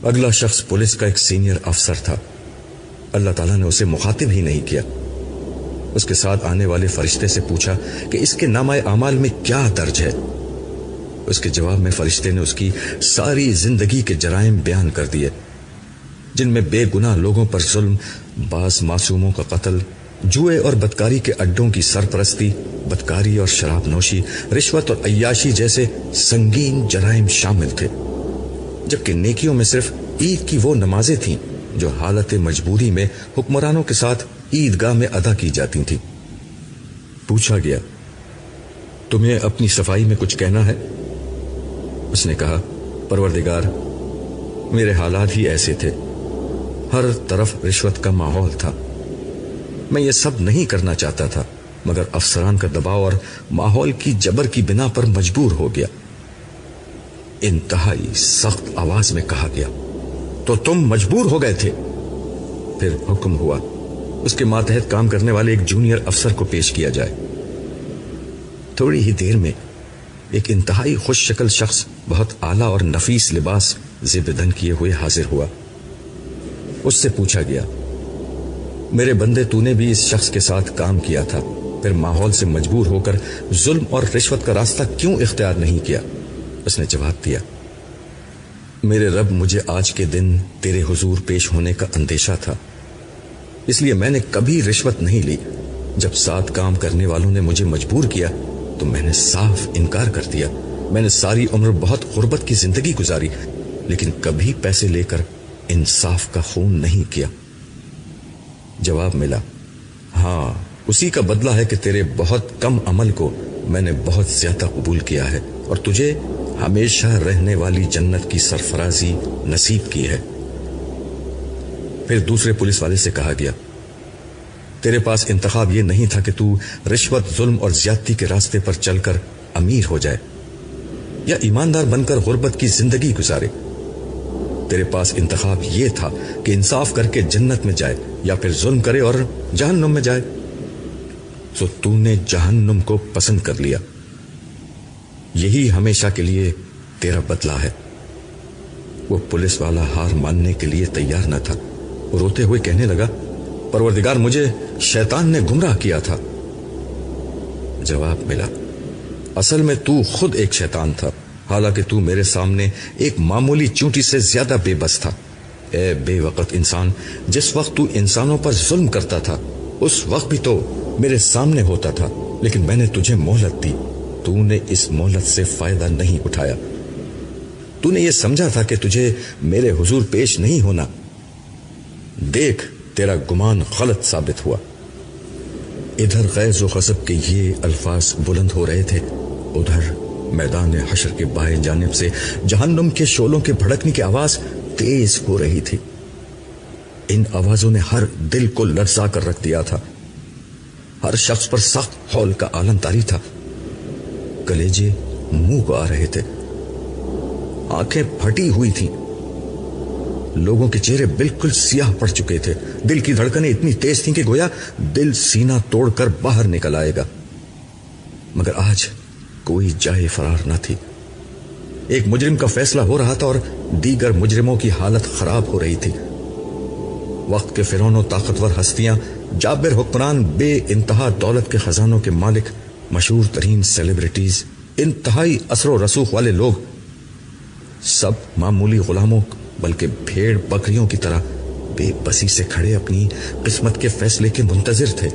اگلا شخص پولیس کا ایک سینئر افسر تھا. اللہ تعالیٰ نے اسے مخاطب ہی نہیں کیا. اس کے ساتھ آنے والے فرشتے سے پوچھا کہ اس کے نامہ اعمال میں کیا درج ہے. اس کے جواب میں فرشتے نے اس کی ساری زندگی کے جرائم بیان کر دیے، جن میں بے گناہ لوگوں پر ظلم، بعض معصوموں کا قتل، جوئے اور بدکاری کے اڈوں کی سرپرستی، بدکاری اور شراب نوشی، رشوت اور عیاشی جیسے سنگین جرائم شامل تھے. جبکہ نیکیوں میں صرف عید کی وہ نمازیں تھیں جو حالت مجبوری میں حکمرانوں کے ساتھ عیدگاہ میں ادا کی جاتی تھیں. پوچھا گیا، تمہیں اپنی صفائی میں کچھ کہنا ہے؟ اس نے کہا، پروردگار، میرے حالات ہی ایسے تھے. ہر طرف رشوت کا ماحول تھا. میں یہ سب نہیں کرنا چاہتا تھا، مگر افسران کا دباؤ اور ماحول کی جبر کی بنا پر مجبور ہو گیا. انتہائی سخت آواز میں کہا گیا، تو تم مجبور ہو گئے تھے؟ پھر حکم ہوا اس کے ماتحت کام کرنے والے ایک جونیئر افسر کو پیش کیا جائے. تھوڑی ہی دیر میں ایک انتہائی خوش شکل شخص بہت اعلیٰ اور نفیس لباس زیب بدن کیے ہوئے حاضر ہوا. اس سے پوچھا گیا، میرے بندے، تو نے بھی اس شخص کے ساتھ کام کیا تھا، پھر ماحول سے مجبور ہو کر ظلم اور رشوت کا راستہ کیوں اختیار نہیں کیا؟ اس نے جواب دیا، میرے رب، مجھے آج کے دن تیرے حضور پیش ہونے کا اندیشہ تھا، اس لیے میں نے کبھی رشوت نہیں لی. جب ساتھ کام کرنے والوں نے مجھے مجبور کیا تو میں نے صاف انکار کر دیا. میں نے ساری عمر بہت غربت کی زندگی گزاری، لیکن کبھی پیسے لے کر انصاف کا خون نہیں کیا. جواب ملا، ہاں، اسی کا بدلہ ہے کہ تیرے بہت کم عمل کو میں نے بہت زیادہ قبول کیا ہے اور تجھے ہمیشہ رہنے والی جنت کی سرفرازی نصیب کی ہے. پھر دوسرے پولیس والے سے کہا گیا، تیرے پاس انتخاب یہ نہیں تھا کہ تو رشوت، ظلم اور زیادتی کے راستے پر چل کر امیر ہو جائے یا ایماندار بن کر غربت کی زندگی گزارے. تیرے پاس انتخاب یہ تھا کہ انصاف کر کے جنت میں جائے یا پھر ظلم کرے اور جہنم میں جائے. تو تو نے جہنم کو پسند کر لیا. یہی ہمیشہ کے لیے تیرا بدلہ ہے. وہ پولیس والا ہار ماننے کے لیے تیار نہ تھا. روتے ہوئے کہنے لگا، پروردگار، مجھے شیطان نے گمراہ کیا تھا. جواب ملا، اصل میں تو خود ایک شیطان تھا، حالانکہ تو میرے سامنے ایک معمولی چونٹی سے زیادہ بے بس تھا. اے بے وقت انسان، جس وقت تو انسانوں پر ظلم کرتا تھا اس وقت بھی تو میرے سامنے ہوتا تھا، لیکن میں نے تجھے مہلت دی. تو نے اس مہلت سے فائدہ نہیں اٹھایا. تو نے یہ سمجھا تھا کہ تجھے میرے حضور پیش نہیں ہونا. دیکھ، تیرا گمان غلط ثابت ہوا. ادھر غیظ و غضب کے یہ الفاظ بلند ہو رہے تھے، ادھر میدان حشر کے بائیں جانب سے جہنم کے شعلوں کے بھڑکنے کی آواز تیز ہو رہی تھی. ان آوازوں نے ہر دل کو لرزا کر رکھ دیا تھا. ہر شخص پر سخت ہول کا عالم طاری تھا. کلیجے منہ کو آ رہے تھے، آنکھیں پھٹی ہوئی تھیں. لوگوں کے چہرے بالکل سیاہ پڑ چکے تھے. دل کی دھڑکنیں اتنی تیز تھیں کہ گویا دل سینہ توڑ کر باہر نکل آئے گا. مگر آج کوئی جائے فرار نہ تھی. ایک مجرم کا فیصلہ ہو رہا تھا اور دیگر مجرموں کی حالت خراب ہو رہی تھی. وقت کے فرعون و طاقتور ہستیاں، جابر حکمران، بے انتہا دولت کے خزانوں کے مالک، مشہور ترین سیلیبریٹیز، انتہائی اثر و رسوخ والے لوگ، سب معمولی غلاموں بلکہ بھیڑ بکریوں کی طرح بے بسی سے کھڑے اپنی قسمت کے فیصلے کے منتظر تھے.